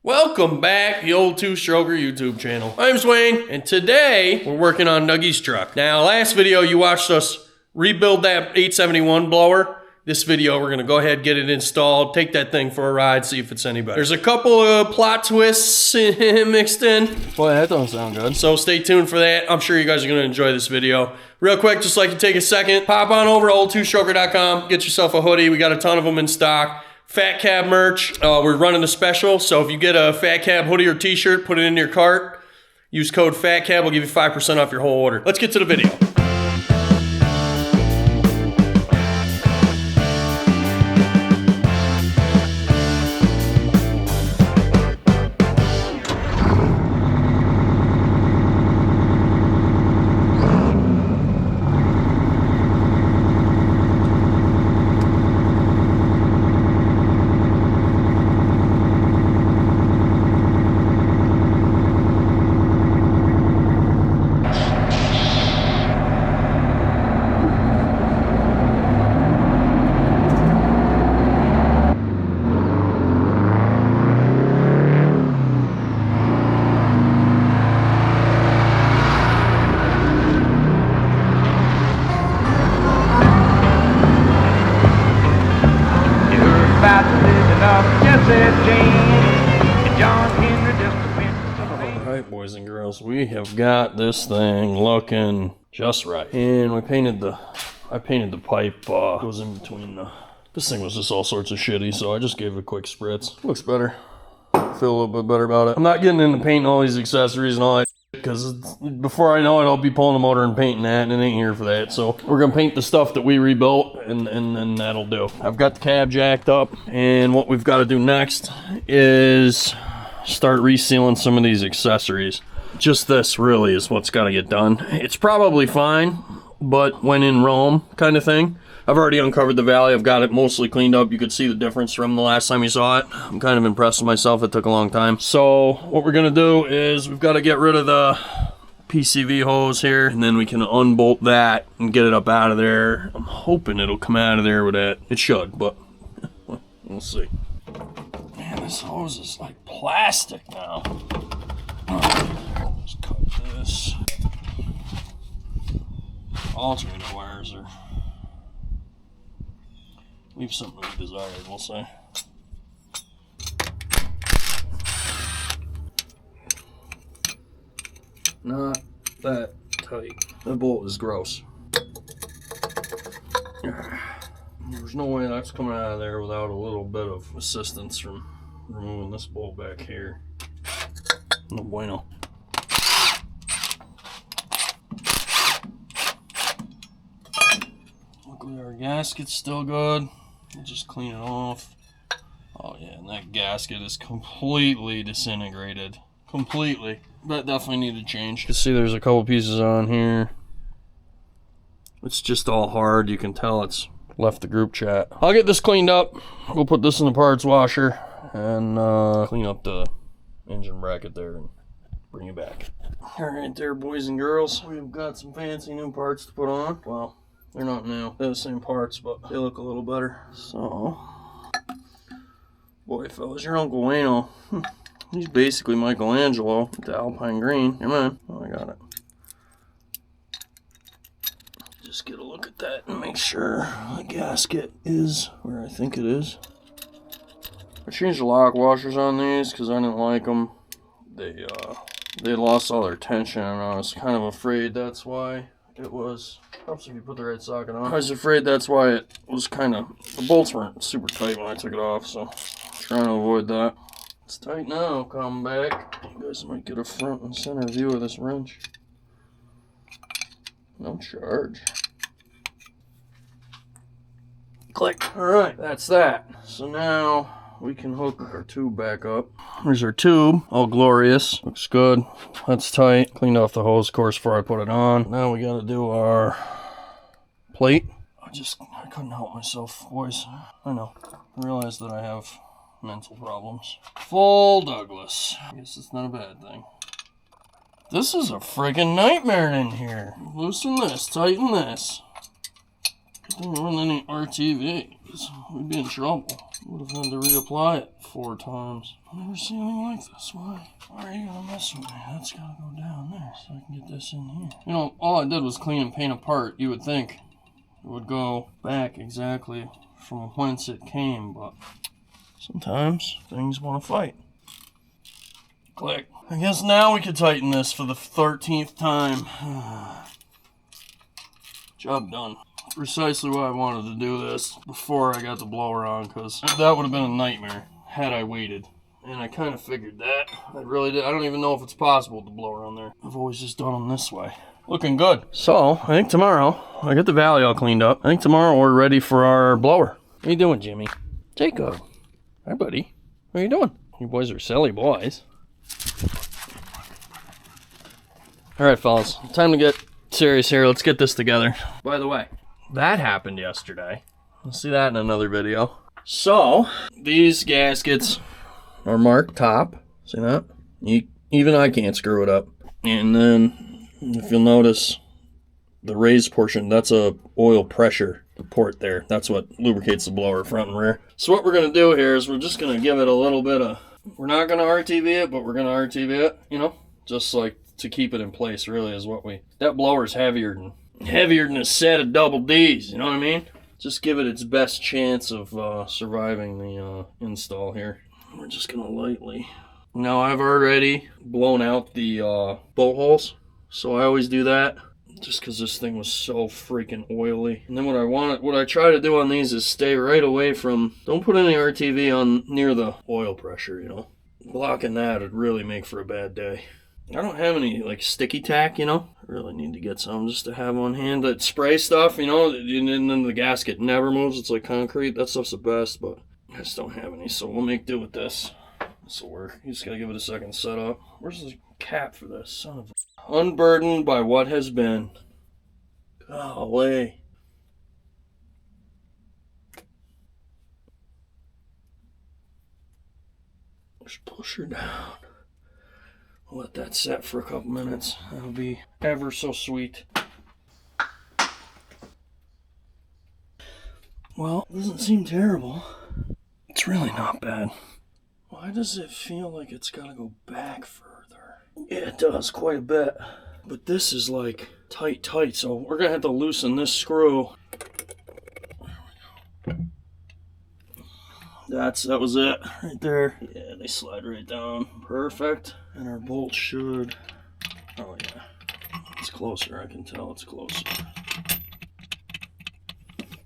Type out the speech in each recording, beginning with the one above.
Welcome back, the old two-stroker YouTube channel. I'm Wayne, and today we're working on Dougie's truck. Now, last video you watched us rebuild that 871 blower. This video we're gonna go ahead, get it installed, take that thing for a ride, see if it's any better. There's a couple of plot twists mixed in. Boy, that don't sound good. So stay tuned for that. I'm sure you guys are gonna enjoy this video. Real quick, just like to take a second, pop on over to old2stroker.com, get yourself a hoodie. We got a ton of them in stock. Fat Cab merch, we're running a special, so if you get a Fat Cab hoodie or t-shirt, put it in your cart, use code FATCAB, we'll give you 5% off your whole order. Let's get to the video. Alright, boys and girls, we have got this thing looking just right. And I painted the pipe, goes in between the... This thing was just all sorts of shitty, so I just gave it a quick spritz. Looks better. Feel a little bit better about it. I'm not getting into painting all these accessories and all that, because before I know it, I'll be pulling the motor and painting that, and it ain't here for that. So we're gonna paint the stuff that we rebuilt, and then that'll do. I've got the cab jacked up, and what we've got to do next is start resealing some of these accessories. Just this really is what's got to get done. It's probably fine, but when in Rome kind of thing. I've already uncovered the valley. I've got it mostly cleaned up. You could see the difference from the last time you saw it. I'm kind of impressed with myself. It took a long time. So what we're gonna do is we've got to get rid of the PCV hose here, and then we can unbolt that and get it up out of there. I'm hoping it'll come out of there with that. It should, but we'll see. Man, this hose is like plastic now. Let's cut this. Alternator wires are... leave something to be desired, we'll say. Not that tight. That bolt is gross. There's no way that's coming out of there without a little bit of assistance from removing this bolt back here. No bueno. Luckily our gasket's still good. We'll just clean it off. Oh yeah, and that gasket is completely disintegrated. Completely. That definitely needed change. You can see there's a couple pieces on here. It's just all hard. You can tell it's left the group chat. I'll get this cleaned up. We'll put this in the parts washer and clean up the engine bracket there and bring it back. Alright there, boys and girls. We've got some fancy new parts to put on. Well, they're not new. They're the same parts, but they look a little better. So, boy, fellas, your Uncle Wayno, he's basically Michelangelo with the Alpine green. Come on. Oh, I got it. Just get a look at that and make sure the gasket is where I think it is. I changed the lock washers on these because I didn't like them. They lost all their tension, and I was kind of afraid that's why it was. Helps if you put the right socket on. I was afraid that's why it was kind of, the bolts weren't super tight when I took it off, so trying to avoid that. It's tight now. Come back. You guys might get a front and center view of this wrench. No charge. Click. Alright, that's that. So now we can hook our tube back up. Here's our tube, all glorious. Looks good. That's tight. Cleaned off the hose, of course, before I put it on. Now we gotta do our plate. I couldn't help myself, boys. I know. I realized that I have mental problems. Full Douglas. I guess it's not a bad thing. This is a friggin' nightmare in here. Loosen this, tighten this. Don't run any RTV, because we'd be in trouble. Would have had to reapply it 4 times. I've never seen anything like this. Why are you gonna mess with me? That's gotta go down there so I can get this in here. You know, all I did was clean and paint apart. You would think it would go back exactly from whence it came, but sometimes things want to fight. Click. I guess now we could tighten this for the 13th time. Job done. Precisely why I wanted to do this before I got the blower on, because that would have been a nightmare had I waited. And I kind of figured that. I really did. I don't even know if it's possible to blower on there. I've always just done them this way. Looking good. So, I think tomorrow, I get the valley all cleaned up. I think tomorrow we're ready for our blower. What are you doing, Jimmy? Jacob. Hi, buddy. What are you doing? You boys are silly boys. Alright, fellas. Time to get serious here. Let's get this together. By the way, that happened yesterday. We'll see that in another video. So, these gaskets are marked top. See that? Even I can't screw it up. And then, if you'll notice, the raised portion, that's a oil pressure port there. That's what lubricates the blower front and rear. So what we're going to do here is we're just going to give it a little bit of... We're not going to RTV it, but we're going to RTV it, you know? Just like to keep it in place, really, is what we... That blower's heavier than a set of double D's, you know what I mean? Just give it its best chance of surviving the install here. We're just gonna lightly... Now I've already blown out the bolt holes, so I always do that, just because this thing was so freaking oily. And then what I try to do on these is stay right away from... Don't put any RTV on near the oil pressure, you know? Blocking that would really make for a bad day. I don't have any, like, sticky tack, you know? I really need to get some just to have on hand. That spray stuff, you know, and then the gasket never moves. It's like concrete. That stuff's the best, but I just don't have any, so we'll make do with this. This will work. You just gotta give it a second setup. Where's the cap for this? Son of a... Unburdened by what has been. Golly. Just push her down. Let that set for a couple minutes. That'll be ever so sweet. Well, it doesn't seem terrible. It's really not bad. Why does it feel like it's gotta go back further? Yeah, it does quite a bit. But this is like tight, so we're gonna have to loosen this screw. That was it right there. Yeah, they slide right down. Perfect. And our bolt should... Oh yeah, it's closer. I can tell it's closer.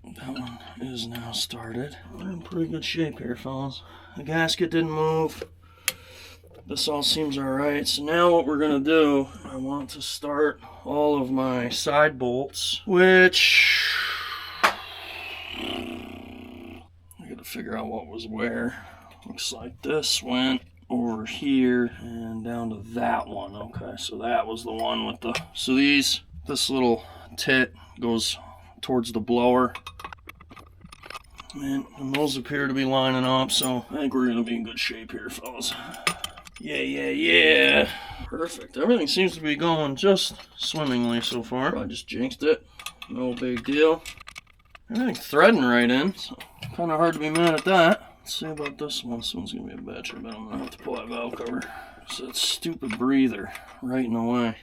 That one is now started. We're in pretty good shape here, fellas. The gasket didn't move. This all seems alright. So now what we're gonna do, I want to start all of my side bolts, which... figure out what was where. Looks like this went over here and down to that one. Okay, so that was the one with the... So this little tit goes towards the blower. And those appear to be lining up, so I think we're going to be in good shape here, fellas. Yeah. Perfect. Everything seems to be going just swimmingly so far. I just jinxed it. No big deal. Everything's threading right in, so kind of hard to be mad at that. Let's see about this one. This one's going to be a bitch. I bet I'm going to have to pull that valve cover. So that stupid breather right in the way.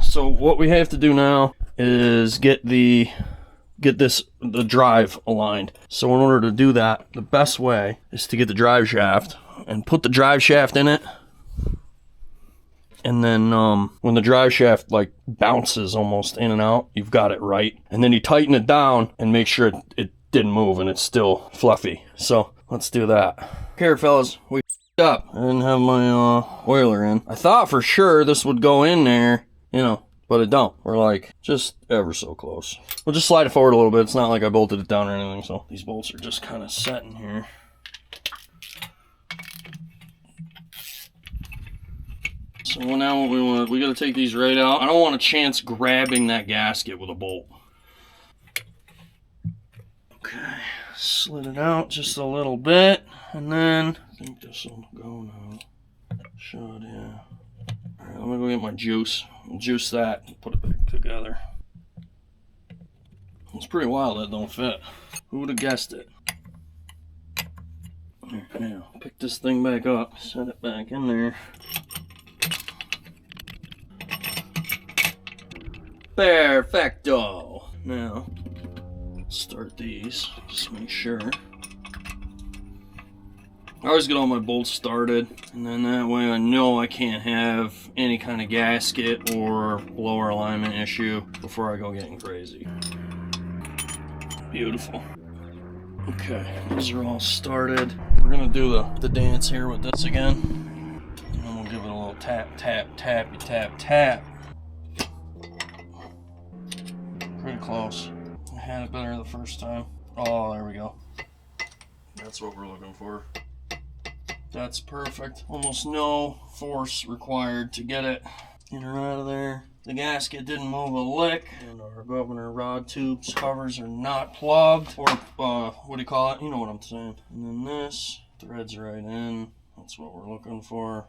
So what we have to do now is get the drive aligned. So in order to do that, the best way is to get the drive shaft and put the drive shaft in it. And then when the drive shaft like bounces almost in and out, you've got it right. And then you tighten it down and make sure it didn't move and it's still fluffy. So let's do that. Here, fellas, we f***ed up. I didn't have my oiler in. I thought for sure this would go in there, you know, but it don't. We're like just ever so close. We'll just slide it forward a little bit. It's not like I bolted it down or anything. So these bolts are just kind of set in here. So now what we want, we got to take these right out. I don't want a chance grabbing that gasket with a bolt. Okay, slid it out just a little bit, and then I think this will go now. Should, yeah. All right, I'm gonna go get my juice. I'll juice that and put it back together. It's pretty wild that don't fit. Who would have guessed it? There, now, pick this thing back up, set it back in there. Perfecto! Now, start these, just make sure. I always get all my bolts started, and then that way I know I can't have any kind of gasket or blower alignment issue before I go getting crazy. Beautiful. Okay, those are all started. We're gonna do the dance here with this again. And then we'll give it a little tap, tap, tappy, tap, tap. Pretty close. I had it better the first time. Oh, there we go. That's what we're looking for. That's perfect. Almost no force required to get it in or out of there. The gasket didn't move a lick, and our governor rod tubes covers are not plugged, or what do you call it? You know what I'm saying. And then this threads right in. That's what we're looking for.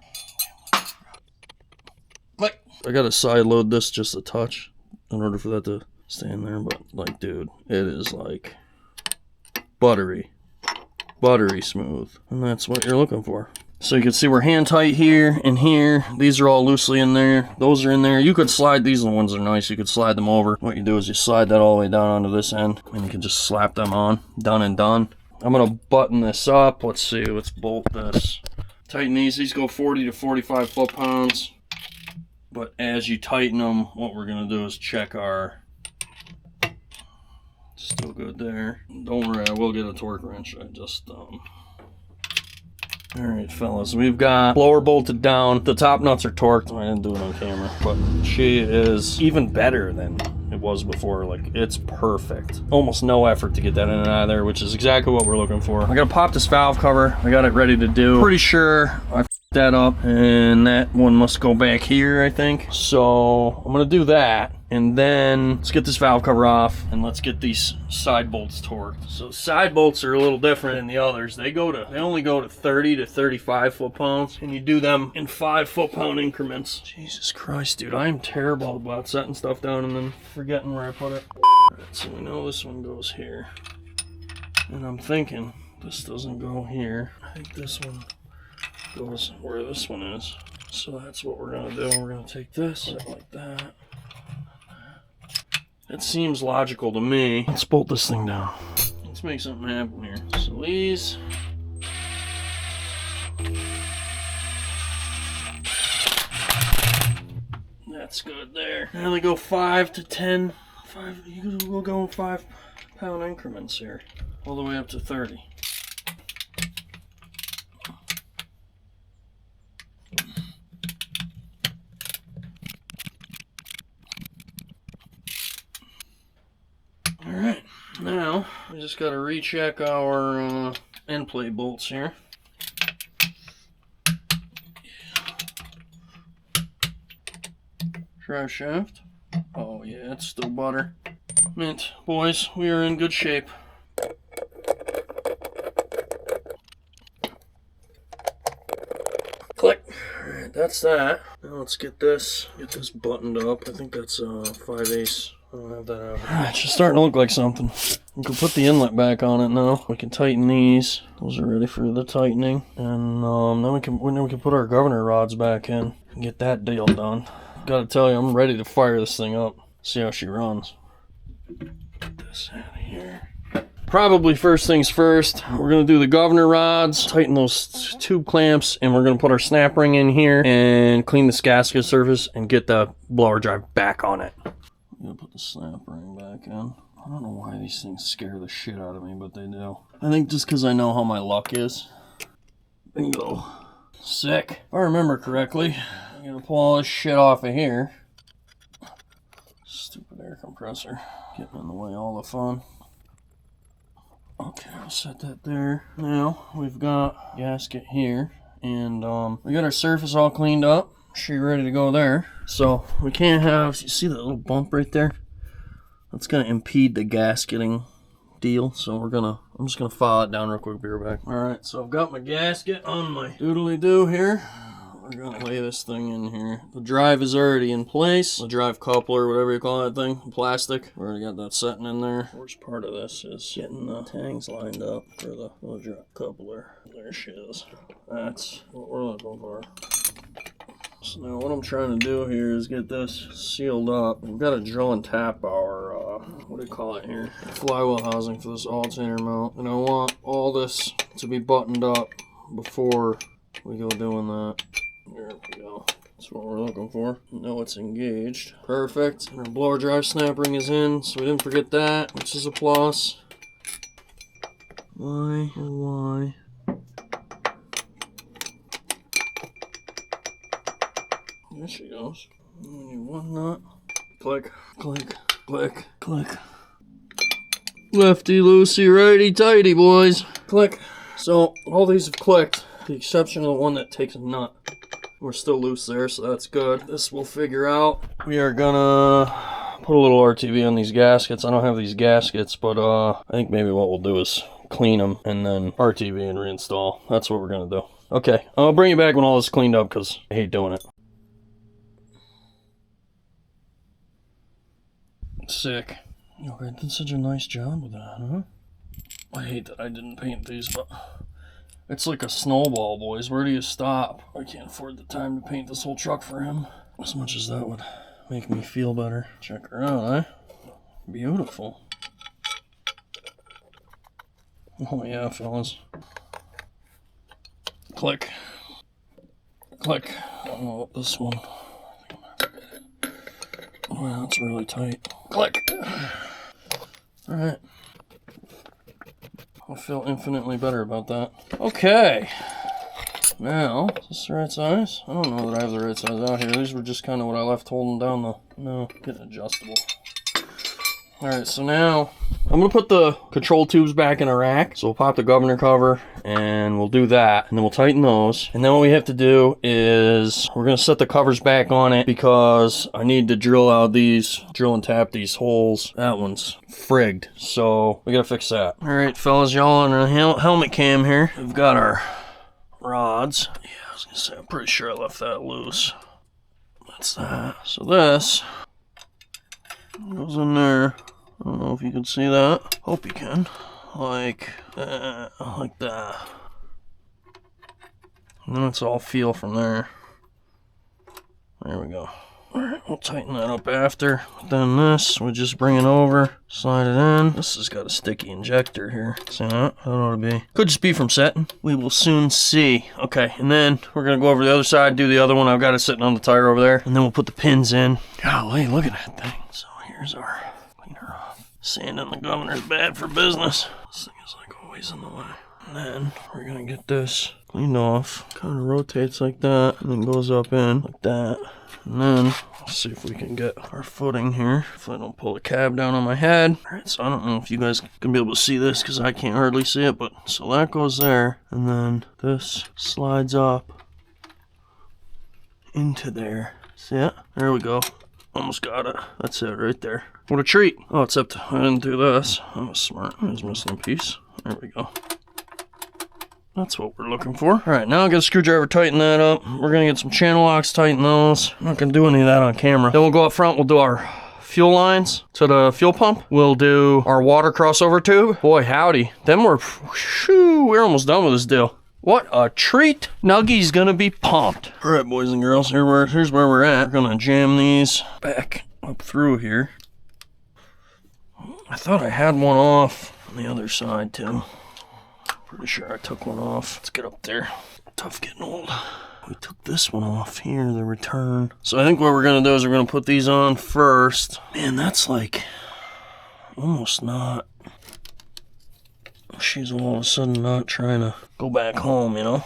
Click. I gotta side load this just a touch in order for that to stay in there, but like, dude, it is like buttery smooth, and that's what you're looking for. So you can see we're hand tight here and here. These are all loosely in there. Those are in there. You could slide, these ones are nice. You could slide them over. What you do is you slide that all the way down onto this end, and you can just slap them on. Done and done. I'm gonna button this up. Let's see, let's bolt this. Tighten these. These go 40 to 45 foot-pounds. But as you tighten them, what we're gonna do is check our... Still good there. Don't worry, I will get a torque wrench. I just Alright, fellas, we've got blower bolted down. The top nuts are torqued. I didn't do it on camera, but she is even better than it was before. Like, it's perfect. Almost no effort to get that in and out of there, which is exactly what we're looking for. I gotta pop this valve cover. I got it ready to do. Pretty sure I f***ed that up, and that one must go back here, I think. So I'm gonna do that. And then let's get this valve cover off, and let's get these side bolts torqued. So side bolts are a little different than the others. They only go to 30 to 35 foot-pounds, and you do them in 5 foot-pound increments. Jesus Christ, dude, I am terrible about setting stuff down and then forgetting where I put it. All right, so we know this one goes here, and I'm thinking this doesn't go here. I think this one goes where this one is. So that's what we're gonna do. We're gonna take this like that. It seems logical to me. Let's bolt this thing down. Let's make something happen here. So these. That's good there. Now they go 5 to 10. We'll go in 5 pound increments here. All the way up to 30. Alright, now we just got to recheck our end plate bolts here. Drive shaft. Oh yeah, it's still butter. Mint, boys, we are in good shape. Click. Alright, that's that. Now let's get this buttoned up. I think that's 5/8. I don't have that out. Alright, it's just starting to look like something. We can put the inlet back on it now. We can tighten these. Those are ready for the tightening. And then we can put our governor rods back in and get that deal done. Gotta tell you, I'm ready to fire this thing up. See how she runs. Get this out of here. Probably first things first, we're gonna do the governor rods, tighten those tube clamps, and we're gonna put our snap ring in here and clean this gasket surface and get the blower drive back on it. I'm gonna put the snap ring back in. I don't know why these things scare the shit out of me, but they do. I think just because I know how my luck is. Bingo. Sick. If I remember correctly, I'm gonna pull all this shit off of here. Stupid air compressor. Getting in the way all the fun. Okay, I'll set that there. Now, we've got gasket here. And we got our surface all cleaned up. She's ready to go there. So we can't have, you see that little bump right there? That's gonna impede the gasketing deal. So I'm just gonna file it down real quick, be right back. Alright, so I've got my gasket on my doodly-doo here. we're gonna lay this thing in here. The drive is already in place. The drive coupler, whatever you call that thing, plastic. We already got that setting in there. Worst part of this is getting the tangs lined up for the drive coupler. There she is. That's what we're looking for. So now what I'm trying to do here is get this sealed up. We've got to drill and tap our, what do you call it here? Flywheel housing for this alternator mount. And I want all this to be buttoned up before we go doing that. There we go. That's what we're looking for. Now it's engaged. Perfect. And our blower drive snap ring is in, so we didn't forget that, which is a plus. Why, oh why? There she goes. We need one nut. Click, click, click, click. Lefty loosey, righty tighty, boys. Click. So all these have clicked, with the exception of the one that takes a nut. We're still loose there, so that's good. This we'll figure out. We are gonna put a little RTV on these gaskets. I don't have these gaskets, but I think maybe what we'll do is clean them and then RTV and reinstall. That's what we're gonna do. Okay, I'll bring you back when all this is cleaned up because I hate doing it. Sick. Okay, did such a nice job with that, huh? I hate that I didn't paint these, but it's like a snowball, boys. Where do you stop? I can't afford the time to paint this whole truck for him. As much as that would make me feel better. Check her out, eh? Beautiful. Oh yeah, fellas. Click. Click. Oh, this one. Wow, that's really tight. Click. Alright. I feel infinitely better about that. Okay. Now, is this the right size? I don't know that I have the right size out here. These were just kind of what I left holding down the... No, get adjustable. Alright, so now I'm going to put the control tubes back in a rack. So we'll pop the governor cover and we'll do that. And then we'll tighten those. And then what we have to do is we're going to set the covers back on it because I need to drill and tap these holes. That one's frigged. So we got to fix that. Alright, fellas, y'all on a helmet cam here. We've got our rods. Yeah, I was going to say, I'm pretty sure I left that loose. That's that. So this goes in there. I don't know if you can see that. Hope you can. Like that. And then it's all feel from there. There we go. Alright, we'll tighten that up after. Then this, we just bring it over, slide it in. This has got a sticky injector here. See that? That ought to be. Could just be from setting. We will soon see. Okay, and then we're going to go over to the other side, do the other one. I've got it sitting on the tire over there. And then we'll put the pins in. Golly, look at that thing. So here's our cleaner off. Sand in the governor's bad for business. This thing is like always in the way. And then we're going to get this cleaned off. Kind of rotates like that and then goes up in like that. And then let's see if we can get our footing here. If I don't pull the cab down on my head. Alright, so I don't know if you guys can be able to see this because I can't hardly see it. But so that goes there. And then this slides up into there. See it? There we go. Almost got it. That's it right there. What a treat. Oh, except I didn't do this. I was smart. I was missing a piece. There we go. That's what we're looking for. Alright, now I'll get a screwdriver, tighten that up. We're going to get some channel locks, tighten those. I'm not going to do any of that on camera. Then we'll go up front, we'll do our fuel lines to the fuel pump. We'll do our water crossover tube. Boy, howdy. Then we're almost done with this deal. What a treat. Nuggy's gonna be pumped. Alright, boys and girls, here's where we're at. We're gonna jam these back up through here. I thought I had one off on the other side too. Pretty sure I took one off. Let's get up there. Tough getting old. We took this one off here, the return. So I think what we're gonna do is we're gonna put these on first. Man, that's like almost not. She's all of a sudden not trying to go back home, you know?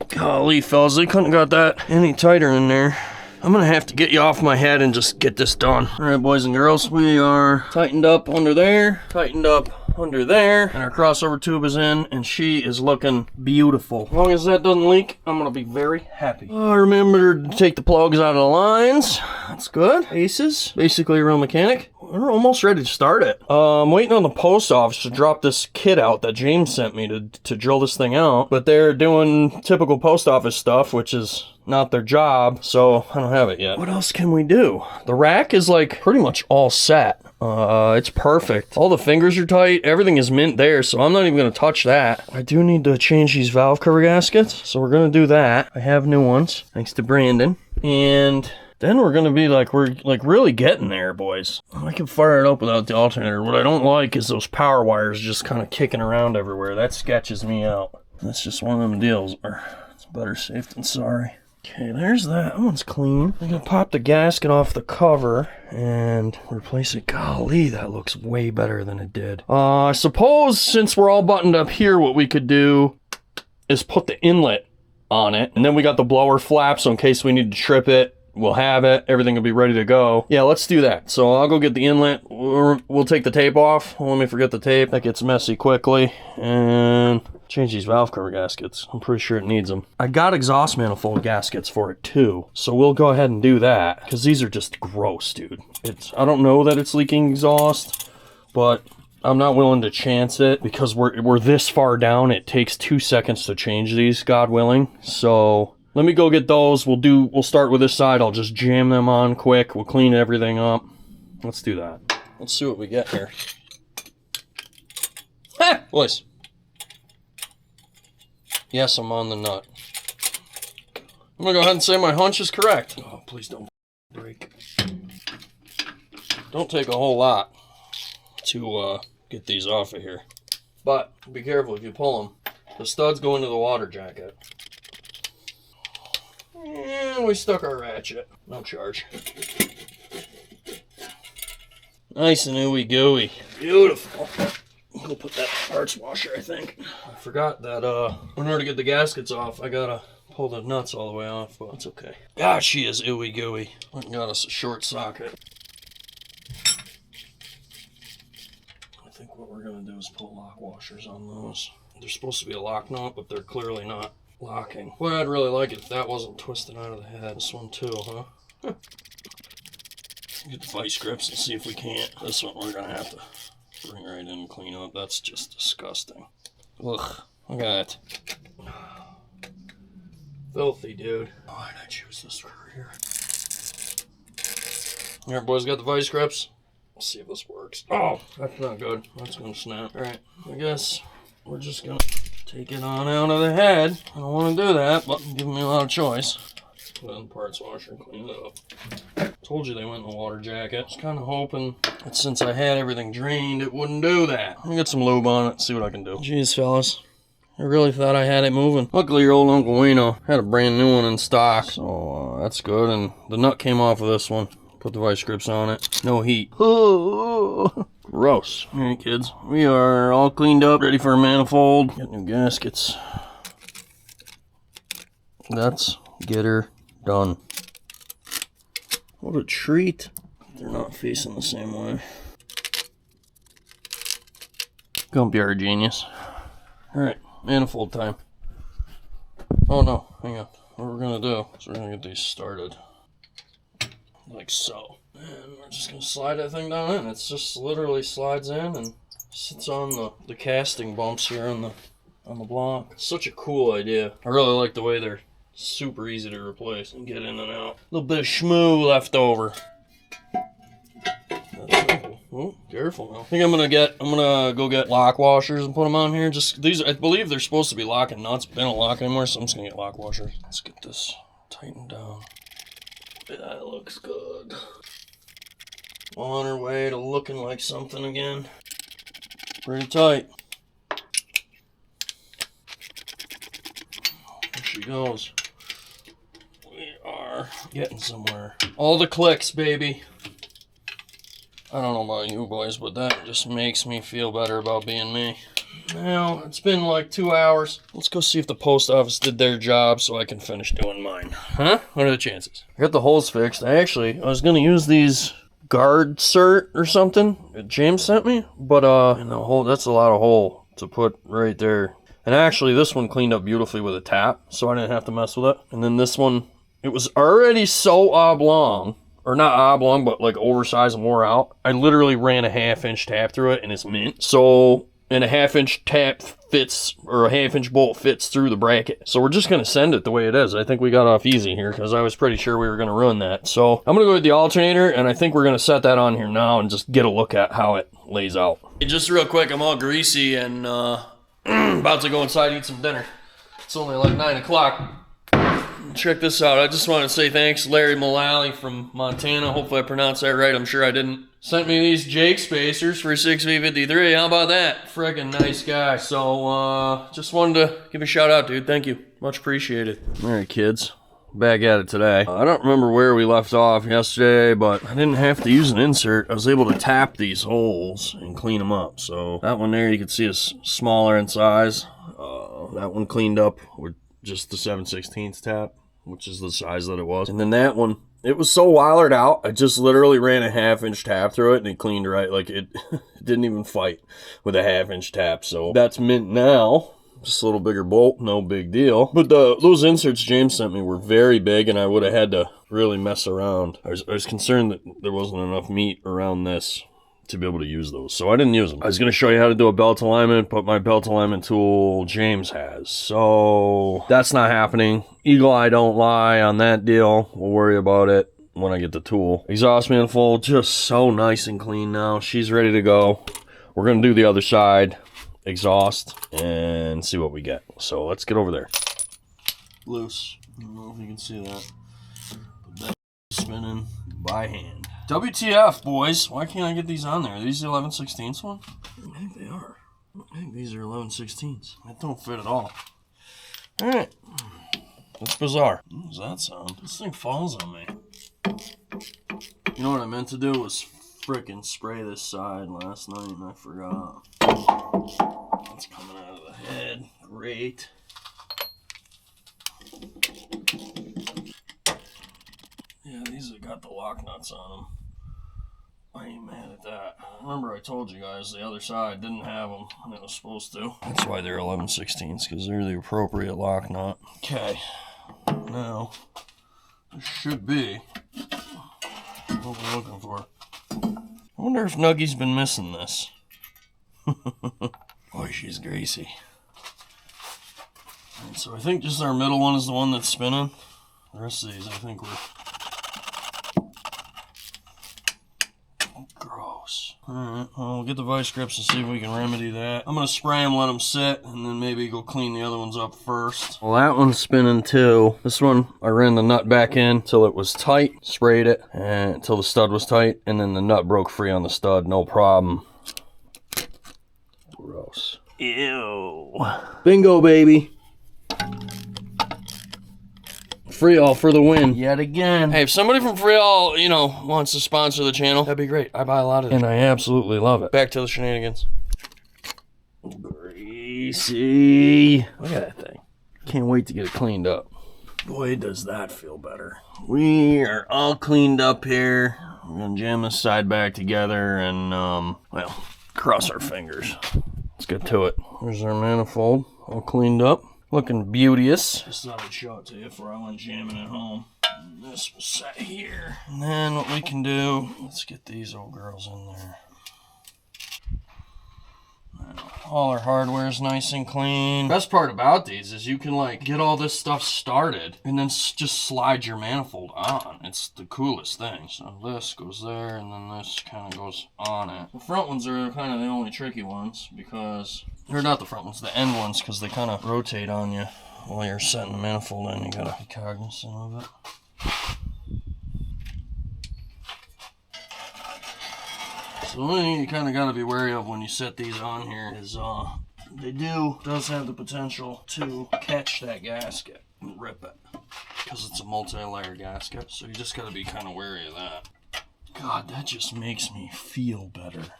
Golly, fellas, they couldn't have got that any tighter in there. I'm gonna have to get you off my head and just get this done. Alright, boys and girls, we are tightened up under there, tightened up under there, and our crossover tube is in, and she is looking beautiful. As long as that doesn't leak, I'm gonna be very happy. I remembered to take the plugs out of the lines. That's good. Aces. Basically a real mechanic. we're almost ready to start it. I'm waiting on the post office to drop this kit out that James sent me to drill this thing out. But they're doing typical post office stuff, which is not their job, so I don't have it yet. What else can we do? The rack is like pretty much all set. It's perfect. All the fingers are tight. Everything is mint there, so I'm not even going to touch that. I do need to change these valve cover gaskets, so we're going to do that. I have new ones, thanks to Brandon. And then we're going to be like, we're like really getting there, boys. I can fire it up without the alternator. What I don't like is those power wires just kind of kicking around everywhere. That sketches me out. That's just one of them deals where it's better safe than sorry. Okay, there's that. That one's clean. I'm gonna pop the gasket off the cover and replace it. Golly, that looks way better than it did. I suppose since we're all buttoned up here, what we could do is put the inlet on it. And then we got the blower flap, so in case we need to trip it, we'll have it. Everything will be ready to go. Yeah, let's do that. So I'll go get the inlet. We'll take the tape off. Let me forget the tape. That gets messy quickly. And change these valve cover gaskets. I'm pretty sure it needs them. I got exhaust manifold gaskets for it too. So we'll go ahead and do that. Because these are just gross, dude. I don't know that it's leaking exhaust, but I'm not willing to chance it because we're this far down. It takes 2 seconds to change these, God willing. So let me go get those. We'll start with this side. I'll just jam them on quick. We'll clean everything up. Let's do that. Let's see what we get here. Ha! Boys. Yes, I'm on the nut. I'm gonna go ahead and say my hunch is correct. Oh, please don't break. Don't take a whole lot to get these off of here. But be careful if you pull them. The studs go into the water jacket. And we stuck our ratchet. No charge. Nice and ooey gooey. Beautiful. Go put that parts washer, I think. I forgot that in order to get the gaskets off, I gotta pull the nuts all the way off, but it's okay. God, she is ooey gooey. Got us a short socket. I think what we're gonna do is put lock washers on those. They're supposed to be a lock nut, but they're clearly not locking. Boy, I'd really like it if that wasn't twisted out of the head. This one too, huh? Get the vice grips and see if we can't. This one we're gonna have to bring right in and clean up. That's just disgusting. Ugh, look at that. Filthy, dude. Why did I choose this screw here? Alright, boys, got the vice grips. Let's see if this works. Oh, that's not good. That's gonna snap. Alright, I guess we're just gonna take it on out of the head. I don't want to do that, but give me a lot of choice. Put it in the parts washer and clean it up. Told you they went in the water jacket. I was kind of hoping that since I had everything drained, it wouldn't do that. I'll get some lube on it and see what I can do. Jeez, fellas. I really thought I had it moving. Luckily, your old Uncle Wayno had a brand new one in stock, so that's good. And the nut came off of this one. Put the vice grips on it. No heat. Oh, gross. All right, kids. We are all cleaned up, ready for a manifold. Got new gaskets. Let's get her done. What a treat. They're not facing the same way. Gumpyard genius. Alright, manifold time. Oh no, hang on. What we're gonna do is we're gonna get these started. Like so. And we're just gonna slide that thing down in. It just literally slides in and sits on the casting bumps here on the block. Such a cool idea. I really like the way they're super easy to replace and get in and out. A little bit of schmoo left over. That's simple. Oh, careful now. I think I'm gonna go get lock washers and put them on here. Just these, I believe they're supposed to be locking nuts, but they don't lock anymore, so I'm just gonna get lock washers. Let's get this tightened down. That looks good. On our way to looking like something again. Pretty tight. There she goes. We are getting somewhere. All the clicks, baby. I don't know about you boys, but that just makes me feel better about being me. Now, it's been like 2 hours. Let's go see if the post office did their job so I can finish doing mine. Huh? What are the chances? I got the holes fixed. I was going to use these guard cert or something that James sent me, but in the hole, that's a lot of hole to put right there. And actually, this one cleaned up beautifully with a tap, so I didn't have to mess with it. And then this one, it was already so oblong or not oblong, but like oversized and wore out. I literally ran a 1/2-inch tap through it and it's mint. So, and a 1/2-inch tap fits, or a 1/2-inch bolt fits through the bracket. So we're just gonna send it the way it is. I think we got off easy here because I was pretty sure we were gonna ruin that. So I'm gonna go with the alternator, and I think we're gonna set that on here now and just get a look at how it lays out. Just real quick, I'm all greasy and about to go inside and eat some dinner. It's only like 9 o'clock. Check this out. I just want to say thanks, Larry Mullally from Montana. Hopefully I pronounced that right. I'm sure I didn't. Sent me these Jake spacers for 6V53. How about that? Friggin' nice guy. So, just wanted to give a shout out, dude. Thank you. Much appreciated. All right, kids. Back at it today. I don't remember where we left off yesterday, but I didn't have to use an insert. I was able to tap these holes and clean them up. So that one there you can see is smaller in size. That one cleaned up with just the 7/16 tap, which is the size that it was. And then that one, it was so wired out, I just literally ran a 1/2-inch tap through it and it cleaned right. Like it didn't even fight with a 1/2-inch tap. So that's mint now. Just a little bigger bolt, no big deal. But those inserts James sent me were very big, and I would have had to really mess around. I was concerned that there wasn't enough meat around this to be able to use those, so I didn't use them. I was going to show you how to do a belt alignment, but my belt alignment tool James has, so that's not happening. Eagle eye don't lie on that deal. We'll worry about it when I get the tool. Exhaust manifold just so nice and clean now. She's ready to go. We're going to do the other side, exhaust, and see what we get. So let's get over there. Loose. I don't know if you can see that. But that's spinning by hand. WTF, boys? Why can't I get these on there? Are these the 11/16 one? I think they are. I think these are 11/16. That don't fit at all. Alright. That's bizarre. What does that sound? This thing falls on me. You know what I meant to do was frickin' spray this side last night and I forgot. It's coming out of the head. Great. Yeah, these have got the lock nuts on them. I ain't mad at that. Remember I told you guys the other side didn't have them and it was supposed to. That's why they're 11/16, because they're the appropriate lock nut. Okay. Now, this should be what we're looking for. I wonder if Nuggy's been missing this. Boy, she's greasy. Right, so I think just our middle one is the one that's spinning. The rest of these, I think we're... Gross. Alright, well, we'll get the vice grips and see if we can remedy that. I'm going to spray them, let them sit, and then maybe go clean the other ones up first. Well, that one's spinning too. This one, I ran the nut back in till it was tight, sprayed it, and until the stud was tight, and then the nut broke free on the stud, no problem. Gross. Ew. Bingo, baby. Freall for the win. Yet again. Hey, if somebody from Freall, you know, wants to sponsor the channel, that'd be great. I buy a lot of it. And I absolutely love it. Back to the shenanigans. Greasy. Look at that thing. Can't wait to get it cleaned up. Boy, does that feel better. We are all cleaned up here. We're gonna jam this side back together and, well, cross our fingers. Let's get to it. There's our manifold, all cleaned up. Looking beauteous. Just thought I'd show it to you before I went jamming at home. And this will set here. And then what we can do, let's get these old girls in there. All our hardware is nice and clean. Best part about these is you can like get all this stuff started and then just slide your manifold on. It's the coolest thing. So this goes there and then this kind of goes on it. The front ones are kind of the only tricky ones because, or not the front ones, the end ones, because they kind of rotate on you while you're setting the manifold in. You gotta be cognizant of it. So the only thing you kind of got to be wary of when you set these on here is does have the potential to catch that gasket and rip it because it's a multi-layer gasket. So you just got to be kind of wary of that. God, that just makes me feel better.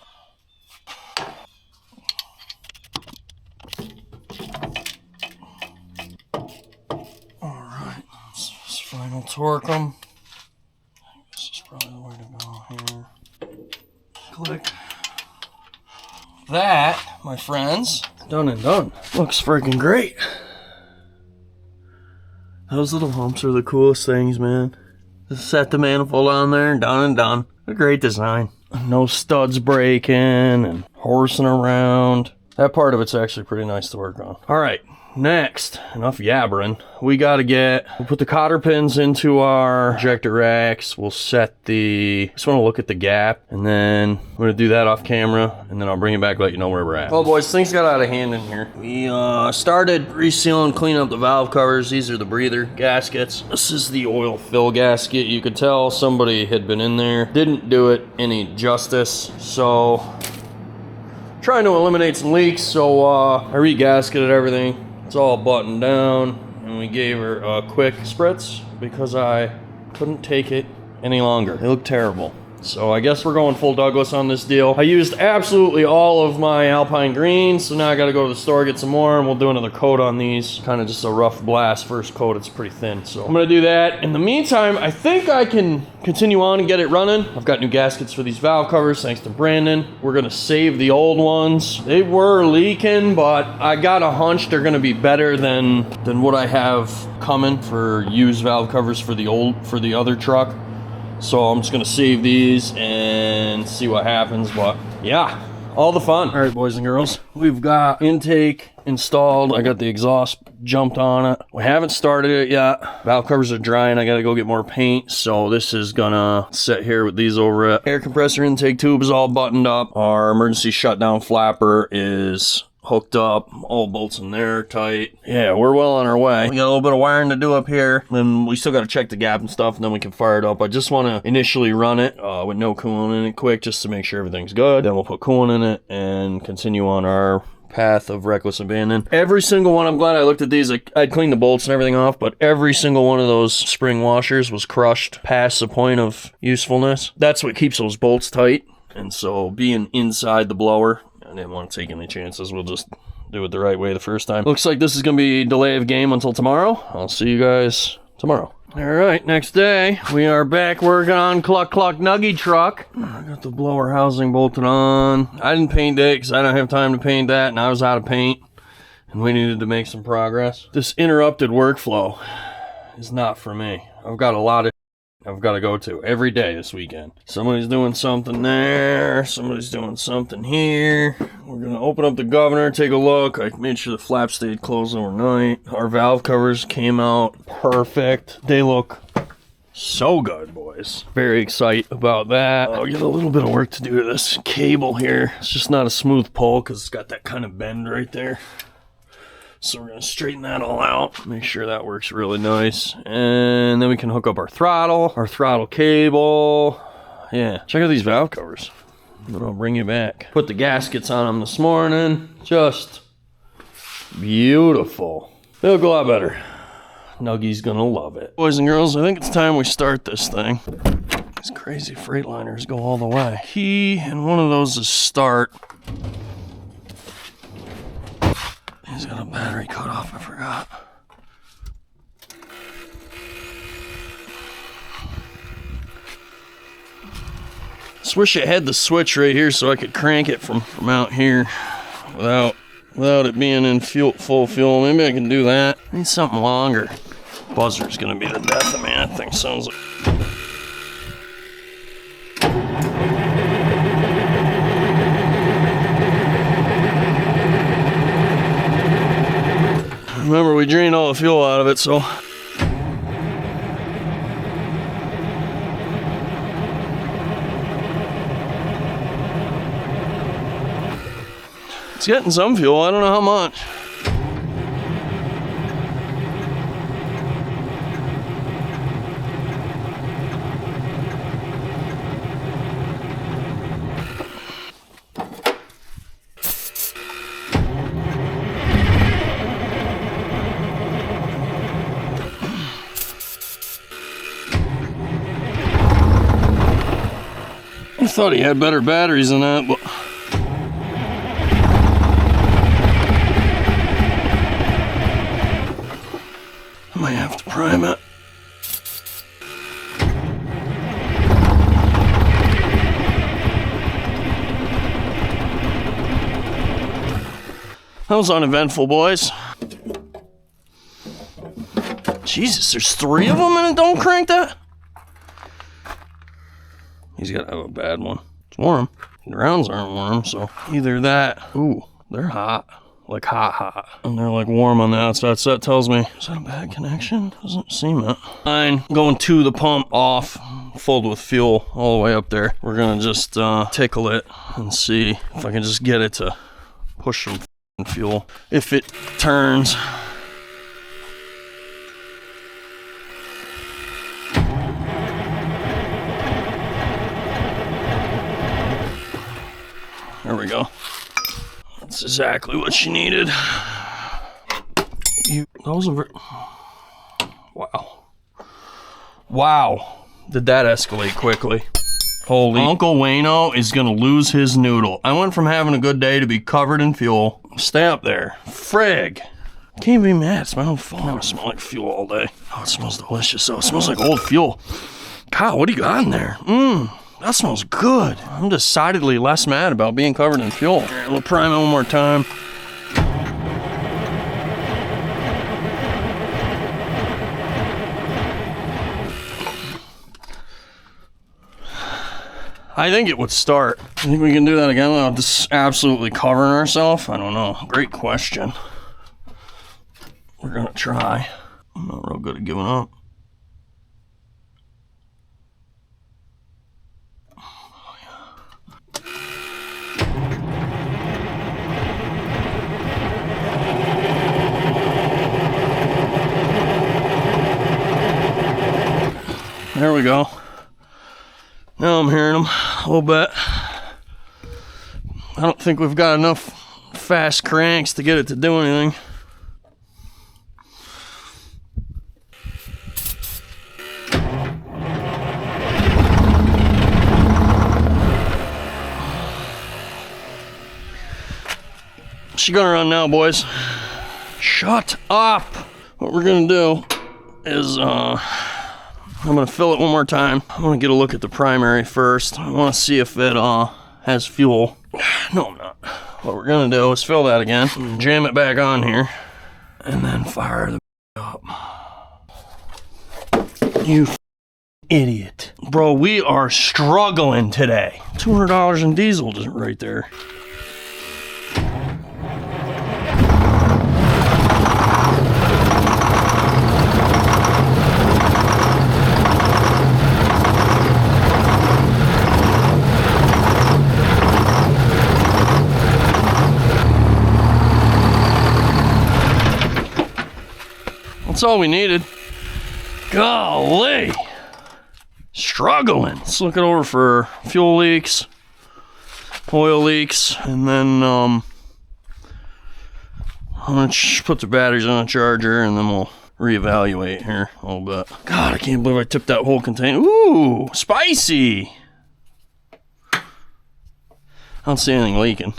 All right, let's just final torque them. I think this is probably the way to go here. Click. That, my friends, done and done. Looks freaking great. Those little humps are the coolest things, man. Just set the manifold on there and done and done. A great design. No studs breaking and horsing around. That part of it's actually pretty nice to work on. All right, next, enough yabbering. We'll put the cotter pins into our ejector racks. We'll set just want to look at the gap, and then I'm going to do that off camera, and then I'll bring it back, let you know where we're at. Well, boys, things got out of hand in here. We started resealing, cleaning up the valve covers. These are the breather gaskets. This is the oil fill gasket. You could tell somebody had been in there. Didn't do it any justice, so trying to eliminate some leaks, so I re-gasketed everything. It's all buttoned down, and we gave her a quick spritz because I couldn't take it any longer. It looked terrible. So I guess we're going full Douglas on this deal. I used absolutely all of my Alpine greens, so now I gotta go to the store, get some more, and we'll do another coat on these. Kind of just a rough blast first coat, it's pretty thin. So I'm gonna do that. In the meantime, I think I can continue on and get it running. I've got new gaskets for these valve covers, thanks to Brandon. We're gonna save the old ones. They were leaking, but I got a hunch they're gonna be better than what I have coming for used valve covers for the other truck. So I'm just gonna save these and see what happens, but yeah, all the fun. All right, boys and girls, we've got intake installed. I got the exhaust jumped on it. We haven't started it yet. Valve covers are drying. I gotta go get more paint, so this is gonna sit here with these over it. Air compressor intake tube is all buttoned up. Our emergency shutdown flapper is hooked up, all bolts in there tight. Yeah, we're well on our way. We got a little bit of wiring to do up here, then we still got to check the gap and stuff, and then we can fire it up. I just want to initially run it with no coolant in it quick, just to make sure everything's good. Then we'll put coolant in it and continue on our path of reckless abandon. Every single one, I'm glad I looked at these. I'd cleaned the bolts and everything off, but every single one of those spring washers was crushed past the point of usefulness. That's what keeps those bolts tight, and so being inside the blower, I didn't want to take any chances. We'll just do it the right way the first time. Looks like this is going to be a delay of game until tomorrow. I'll see you guys tomorrow. All right, next day, we are back working on Cluck Cluck Nuggy truck. I got the blower housing bolted on. I didn't paint it because I don't have time to paint that, and I was out of paint, and we needed to make some progress. This interrupted workflow is not for me. I've got a lot of I've got to go to every day this weekend. Somebody's doing something there. Somebody's doing something here. We're going to open up the governor, take a look. I made sure the flap stayed closed overnight. Our valve covers came out perfect. They look so good, boys. Very excited about that. I'll get a little bit of work to do to this cable here. It's just not a smooth pull because it's got that kind of bend right there. So we're going to straighten that all out, make sure that works really nice. And then we can hook up our throttle cable. Yeah, check out these valve covers. But I'll bring you back. Put the gaskets on them this morning. Just beautiful. They look a lot better. Nuggy's going to love it. Boys and girls, I think it's time we start this thing. These crazy Freightliners go all the way. Key, and one of those is start. He's got a battery cut off, I forgot. Just wish it had the switch right here so I could crank it from out here without it being in full fuel. Maybe I can do that. I need something longer. Buzzer's gonna be the death of me. That thing sounds like... Remember, we drained all the fuel out of it, so... It's getting some fuel, I don't know how much. I thought he had better batteries than that, but... I might have to prime it. That was uneventful, boys. Jesus, there's 3 of them and it don't crank that? He's got to have a bad one. It's warm. The rounds aren't warm, so either that. Ooh, they're hot. Like hot. And they're like warm on the outside, so that tells me, is that a bad connection? Doesn't seem it. Fine, going to the pump off, filled with fuel all the way up there. We're gonna just tickle it and see if I can just get it to push some fuel. If it turns. There we go. That's exactly what she needed. Those are wow. Did that escalate quickly? Holy. Uncle Wayno is gonna lose his noodle. I went from having a good day to be covered in fuel. Stay up there. Frig. Can't be mad. It's my own fault. I smell like fuel all day. Oh, it smells delicious. Oh, it smells like old fuel. God, what do you got in there? That smells good. I'm decidedly less mad about being covered in fuel. All right, we'll prime it one more time. I think it would start. I think we can do that again without just absolutely covering ourselves. I don't know. Great question. We're gonna try. I'm not real good at giving up. There we go. Now I'm hearing them a little bit. I don't think we've got enough fast cranks to get it to do anything. She's gonna run now, boys. Shut up! What we're gonna do is I'm gonna fill it one more time. I'm gonna get a look at the primary first. I wanna see if it has fuel. No, I'm not. What we're gonna do is fill that again, jam it back on here, and then fire the up. You idiot. Bro, we are struggling today. $200 in diesel just right there. That's all we needed. Golly. Struggling. Let's look it over for fuel leaks, oil leaks, and then I'm gonna put the batteries on a charger and then we'll reevaluate here a little bit. God, I can't believe I tipped that whole container. Ooh, spicy. I don't see anything leaking.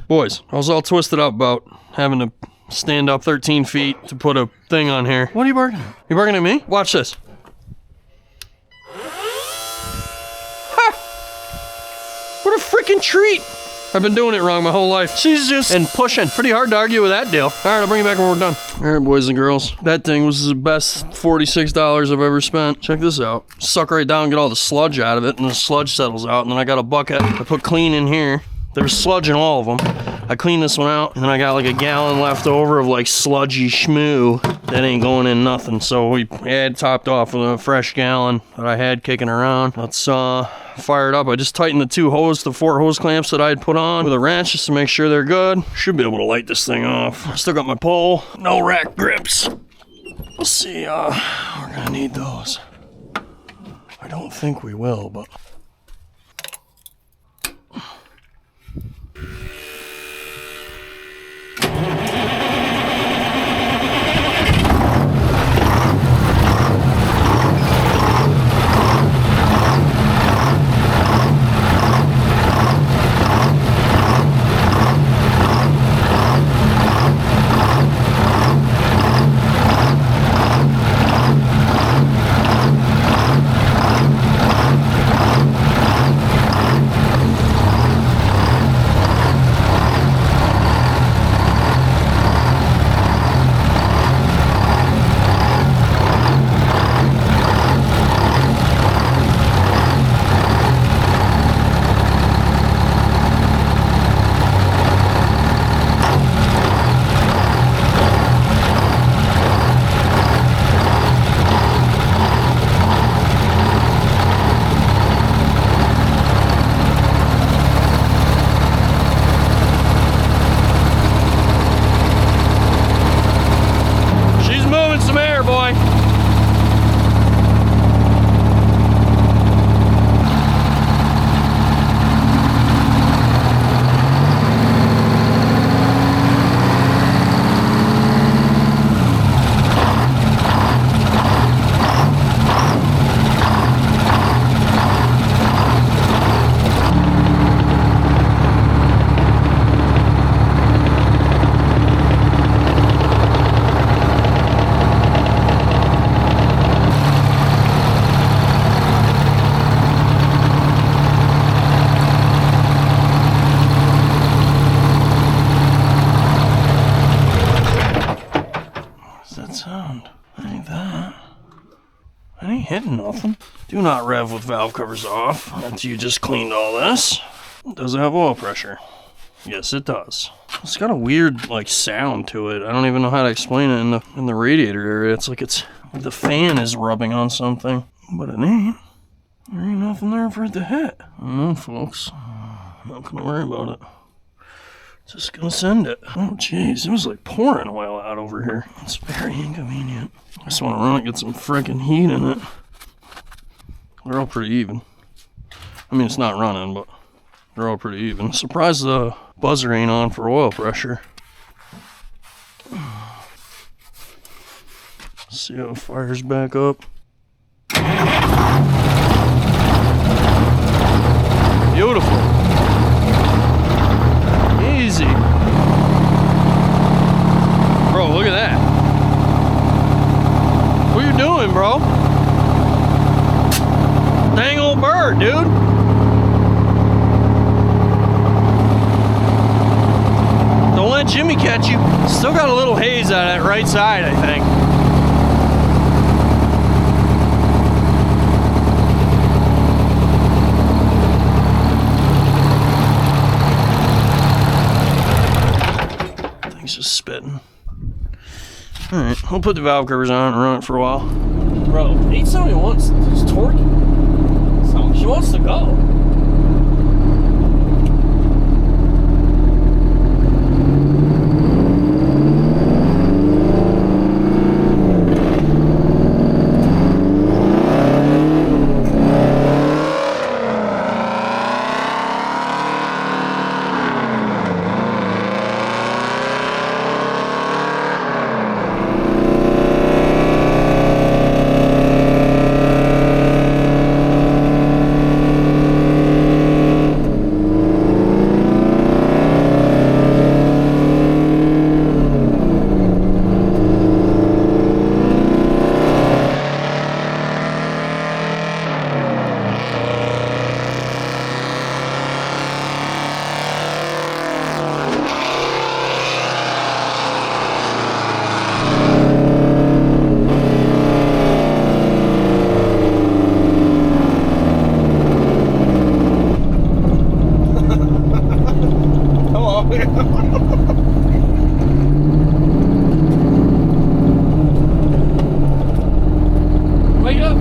Boys, I was all twisted up about having to stand up 13 feet to put a thing on here. What are you barking at? You barking at me? Watch this. Ha! What a freaking treat. I've been doing it wrong my whole life. She's just and pushing. Pretty hard to argue with that deal. All right, I'll bring it back when we're done. All right, boys and girls. That thing was the best $46 I've ever spent. Check this out. Suck right down, get all the sludge out of it, and the sludge settles out. And then I got a bucket. I put clean in here. There's sludge in all of them. I cleaned this one out, and then I got like a gallon left over of like sludgy schmoo that ain't going in nothing. So we had topped off with a fresh gallon that I had kicking around. Let's fire it up. I just tightened the 4 hose clamps that I had put on with a wrench just to make sure they're good. Should be able to light this thing off. I still got my pole, no rack grips. We'll see. We're gonna need those. I don't think we will, but. ain't hitting nothing. Do not rev with valve covers off until you just cleaned all this. Does it have oil pressure? Yes, it does. It's got a weird like sound to it. I don't even know how to explain it in the radiator area. It's like the fan is rubbing on something, but it ain't. There ain't nothing there for it to hit. I don't know, folks. I'm not gonna worry about it. Just gonna send it. Oh, jeez, it was like pouring oil out over here. It's very inconvenient. I just want to run it, get some freaking heat in it. They're all pretty even. I mean, it's not running, but they're all pretty even. Surprised the buzzer ain't on for oil pressure. See how it fires back up. Beautiful. Easy. Bro, look at that. What are you doing, bro? Dang old bird, dude. Don't let Jimmy catch you. Still got a little haze on that right side, I think. Thing's just spitting. Alright, we'll put the valve covers on and run it for a while. Bro, 871 is torquey. She wants to go. Wake up!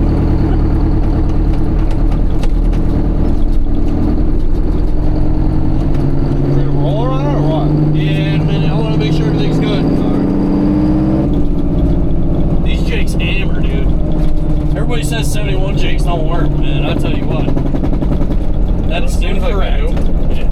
Ready to roll around or what? Yeah, in a minute. I want to make sure everything's good. Alright. These jakes hammer, dude. Everybody says 71 jakes don't work, man. I'll tell you what. That is incorrect. Yeah.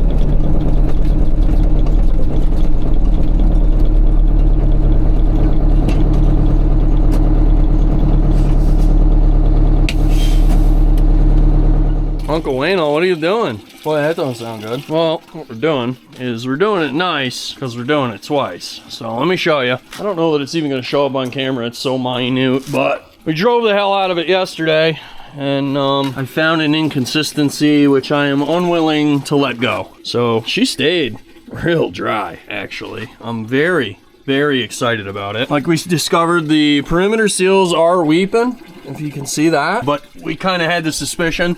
Uncle Wayno, what are you doing? Boy, that don't sound good. Well, what we're doing is we're doing it nice because we're doing it twice. So let me show you. I don't know that it's even going to show up on camera. It's so minute, but we drove the hell out of it yesterday and I found an inconsistency which I am unwilling to let go. So she stayed real dry, actually. I'm very excited about it. Like we discovered, the perimeter seals are weeping, if you can see that, but we kind of had the suspicion.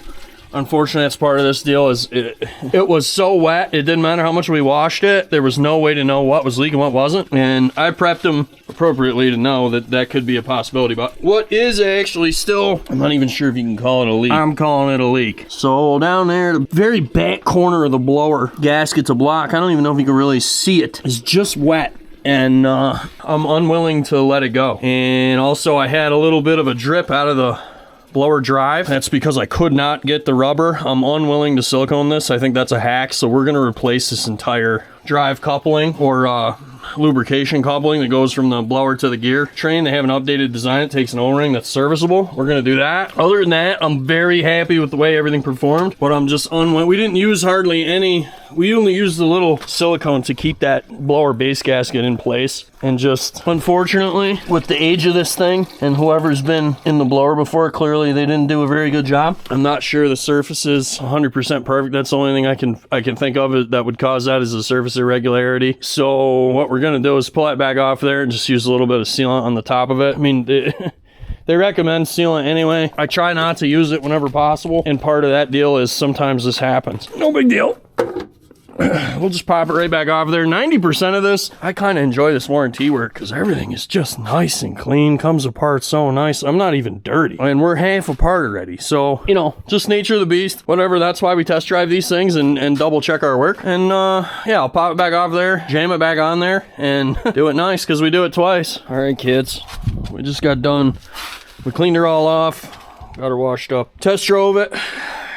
Unfortunately, that's part of this deal. Is it was so wet, it didn't matter how much we washed it. There was no way to know what was leaking, what wasn't. And I prepped them appropriately to know that that could be a possibility. But what is actually still, I'm not even sure if you can call it a leak. I'm calling it a leak. So down there, the very back corner of the blower gasket to block, I don't even know if you can really see it, is just wet. And I'm unwilling to let it go. And also I had a little bit of a drip out of the blower drive. That's because I could not get the rubber. I'm unwilling to silicone this. I think that's a hack. So we're going to replace this entire drive coupling or lubrication coupling that goes from the blower to the gear train. They have an updated design. It takes an O-ring that's serviceable. We're going to do that. Other than that, I'm very happy with the way everything performed, but I'm just unwilling. We didn't use hardly any. We only used the little silicone to keep that blower base gasket in place. And just, unfortunately, with the age of this thing and whoever's been in the blower before, clearly they didn't do a very good job. I'm not sure the surface is 100% perfect. That's the only thing I can think of that would cause that is a surface irregularity. So what we're gonna do is pull that back off there and just use a little bit of sealant on the top of it. I mean, They recommend sealant anyway. I try not to use it whenever possible, and part of that deal is sometimes this happens. No big deal. We'll just pop it right back off there. 90% of this, I kind of enjoy this warranty work because everything is just nice and clean, comes apart so nice. I'm not even dirty, and we're half apart already. So, you know, just nature of the beast, whatever. That's why we test drive these things and double check our work. And yeah, I'll pop it back off there, jam it back on there, and do it nice because we do it twice. All right, kids, we just got done. We cleaned her all off, got her washed up, test drove it.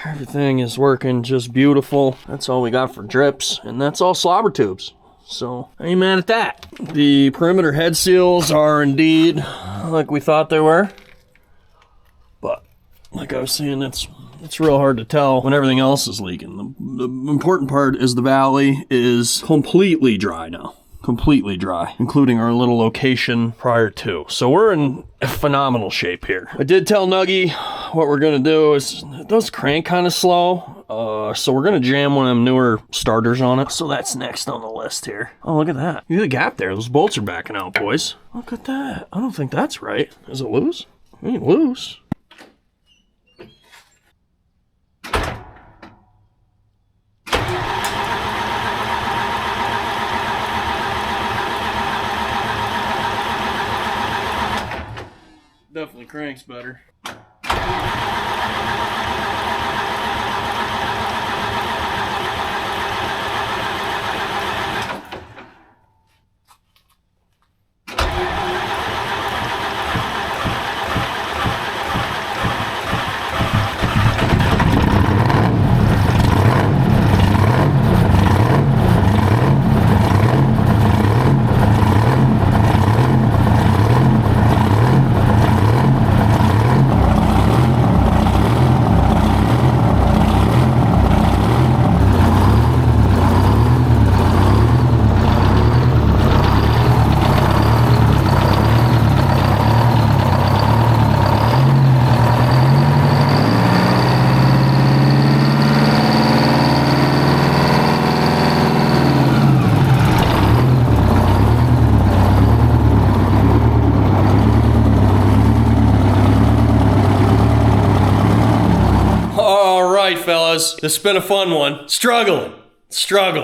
Everything is working just beautiful. That's all we got for drips, and that's all slobber tubes. So, I ain't mad at that. The perimeter head seals are indeed like we thought they were. But, like I was saying, it's real hard to tell when everything else is leaking. The important part is the valley is completely dry now. Completely dry, including our little location prior to. So we're in phenomenal shape here. I did tell Nuggy what we're gonna do is, it does crank kind of slow, so we're gonna jam one of them newer starters on it. So that's next on the list here. Oh, look at that. You see the gap there, those bolts are backing out, boys. Look at that. I don't think that's right. Is it loose? It ain't loose. Definitely cranks better. Fellas, this has been a fun one. Struggling.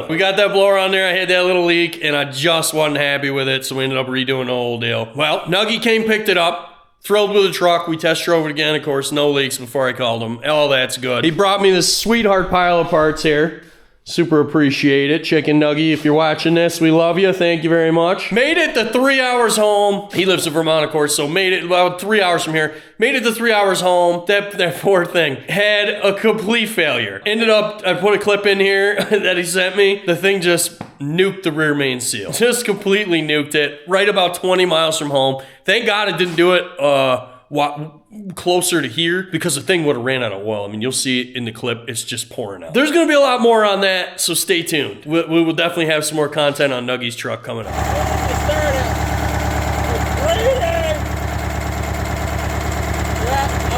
We got that blower on there. I had that little leak, and I just wasn't happy with it, so we ended up redoing the whole deal. Well, Nuggy came, picked it up, thrilled with the truck. We test drove it again, of course, no leaks before I called him. All that's good. He brought me this sweetheart pile of parts here. Super appreciate it. Chicken Nuggy, if you're watching this, we love you. Thank you very much. Made it the 3 hours home. He lives in Vermont, of course, so made it about 3 hours from here. Made it the 3 hours home. That poor thing had a complete failure. Ended up, I put a clip in here that he sent me. The thing just nuked the rear main seal. Just completely nuked it right about 20 miles from home. Thank God it didn't do it closer to here, because the thing would have ran out of oil. I mean, you'll see it in the clip. It's just pouring out. There's going to be a lot more on that, so stay tuned. We will definitely have some more content on Nuggy's truck coming up. I'm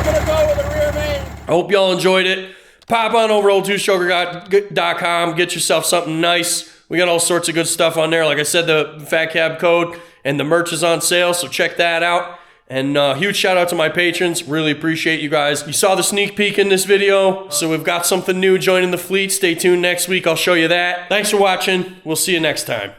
going to go with the rear main. I hope y'all enjoyed it. Pop on over to old2stroker.com. Get yourself something nice. We got all sorts of good stuff on there. Like I said, the Fat Cab code and the merch is on sale, so check that out. And huge shout out to my patrons. Really appreciate you guys. You saw the sneak peek in this video, so we've got something new joining the fleet. Stay tuned next week. I'll show you that. Thanks for watching. We'll see you next time.